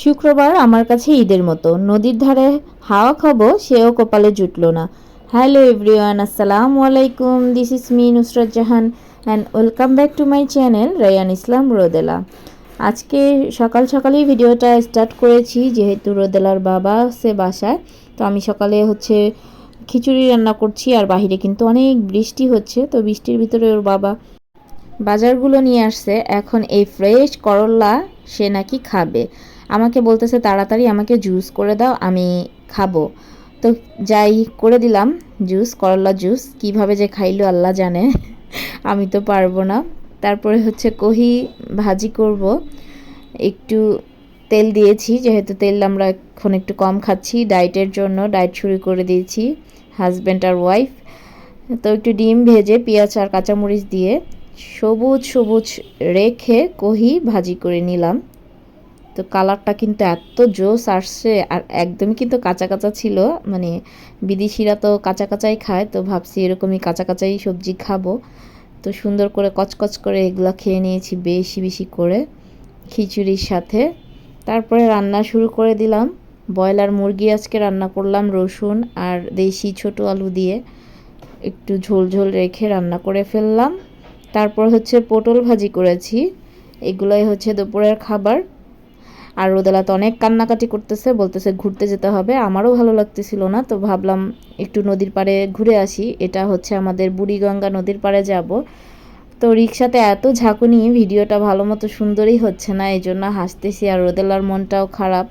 শুক্রবার আমার কাছে ঈদের মতো। নদীর ধারে হাওয়া খাবো সেও কপালে জুটল না। হ্যালো এভরিওয়ান, আসসালামু আলাইকুম। This is me Nusrat Jahan and welcome back to my channel Rayan Islam Rodela. আজকে সকাল সকালেই ভিডিওটা স্টার্ট করেছি যেহেতু রোদেলার বাবা সে বাসায়। তো আমি সকালে খিচুড়ি রান্না করছি আর বাহিরে কিন্তু অনেক বৃষ্টি হচ্ছে। তো বৃষ্টির ভিতরে ওর বাবা বাজারগুলো নিয়ে আসছে। এখন এই ফ্রেশ করল্লা সে নাকি খাবে। আমাকে বলতেছে তাড়াতাড়ি আমাকে জুস করে দাও, আমি খাবো। তো যাই করে দিলাম জুস, করল্লা জুস। কিভাবে যে খাইলো আল্লাহ জানে, আমি তো পারবো না। তারপরে কহি ভাজি করব। একটু তেল দিয়েছি, যেহেতু তেল আমরা এখন একটু কম খাচ্ছি ডায়েটের জন্য, ডায়েট শুরু করে দিয়েছি হাজব্যান্ড আর ওয়াইফ। তো একটু ডিম ভেজে পেঁয়াজ আর কাঁচামরিচ দিয়ে সবুজ সবুজ রেখে কহি ভাজি করে নিলাম। তো কালারটা কিন্তু এত জোস আসছে, আর একদমই কিন্তু কাঁচা কাঁচা ছিল। মানে বিদেশিরা তো কাঁচা কাঁচাই খায়, তো ভাবছি এরকমই কাঁচা কাঁচাই সবজি খাবো। তো সুন্দর করে কচকচ করে এগুলো খেয়ে নিয়েছি বেশি বেশি করে খিচুড়ির সাথে। তারপরে রান্না শুরু করে দিলাম। ব্রয়লার মুরগি আজকে রান্না করলাম রসুন আর দেশি ছোট আলু দিয়ে, একটু ঝোল ঝোল রেখে রান্না করে ফেললাম। তারপর পটল ভাজি করেছি। এগুলোই দুপুরের খাবার। আর রোদেলা তো অনেক কান্নাকাটি করতেছে, বলতেছে ঘুরতে যেতে হবে। আমারও ভালো লাগতেছিল না, তো ভাবলাম একটু নদীর পাড়ে ঘুরে আসি। এটা আমাদের বুড়িগঙ্গা নদীর পাড়ে যাব। তো রিক্সাতে এত ঝাঁকুনি, ভিডিওটা ভালো মতো সুন্দরই হচ্ছে না, এই জন্য হাসতেছি আর রোদেলার মনটাও খারাপ।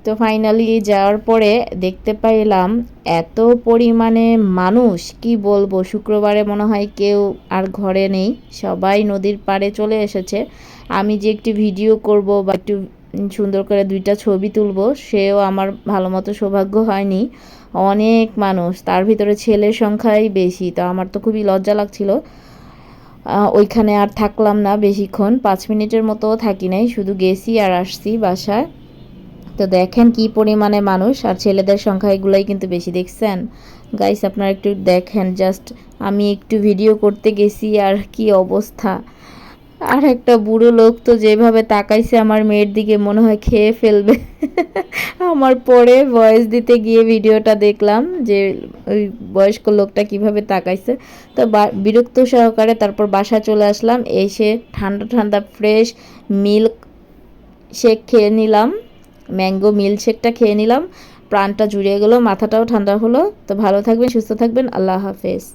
তো ফাইনালি যাওয়ার পরে দেখতে পাইলাম এত পরিমাণে মানুষ, কি বলবো। শুক্রবারে মনে হয় কেউ আর ঘরে নেই, সবাই নদীর পাড়ে চলে এসেছে। আমি যে একটি ভিডিও করব বা একটু সুন্দর করে দুইটা ছবি তুলব, সেও আমার ভালো মতো সৌভাগ্য হয়নি। অনেক মানুষ, তার ভিতরে ছেলের সংখ্যাই বেশি। তো আমার তো খুবই লজ্জা লাগছিল। ওইখানে আর থাকলাম না বেশিক্ষণ, 5 মিনিটের মতো থাকি নাই, শুধু গেছি আর আসছি বাসায়। তো দেখেন কি পরিমাণে মানুষ, আর ছেলেদের সংখ্যা এগুলাই কিন্তু বেশি। দেখছেন গাইস, আপনারা একটু দেখেন জাস্ট। আমি একটু ভিডিও করতে গেছি আর কি অবস্থা। আর একটা বুড়ো লোক তো যেভাবে তাকাইছে আমার মেয়ের দিকে, মনে হয় খেয়ে ফেলবে। আমার পরে ভয়েস দিতে গিয়ে ভিডিওটা দেখলাম যে ওই বয়স্ক লোকটা কিভাবে তাকাইছে। তো বিরক্ত সহকারে তারপর বাসায় চলে আসলাম। এসে ঠান্ডা ঠান্ডা ফ্রেশ মিল্ক শেক খেয়ে নিলাম, ম্যাঙ্গো মিল্ক শেকটা খেয়ে নিলাম। প্রাণটা জুড়িয়ে গেল, মাথাটাও ঠান্ডা হলো। তো ভালো থাকবেন, সুস্থ থাকবেন, আল্লাহ হাফেজ।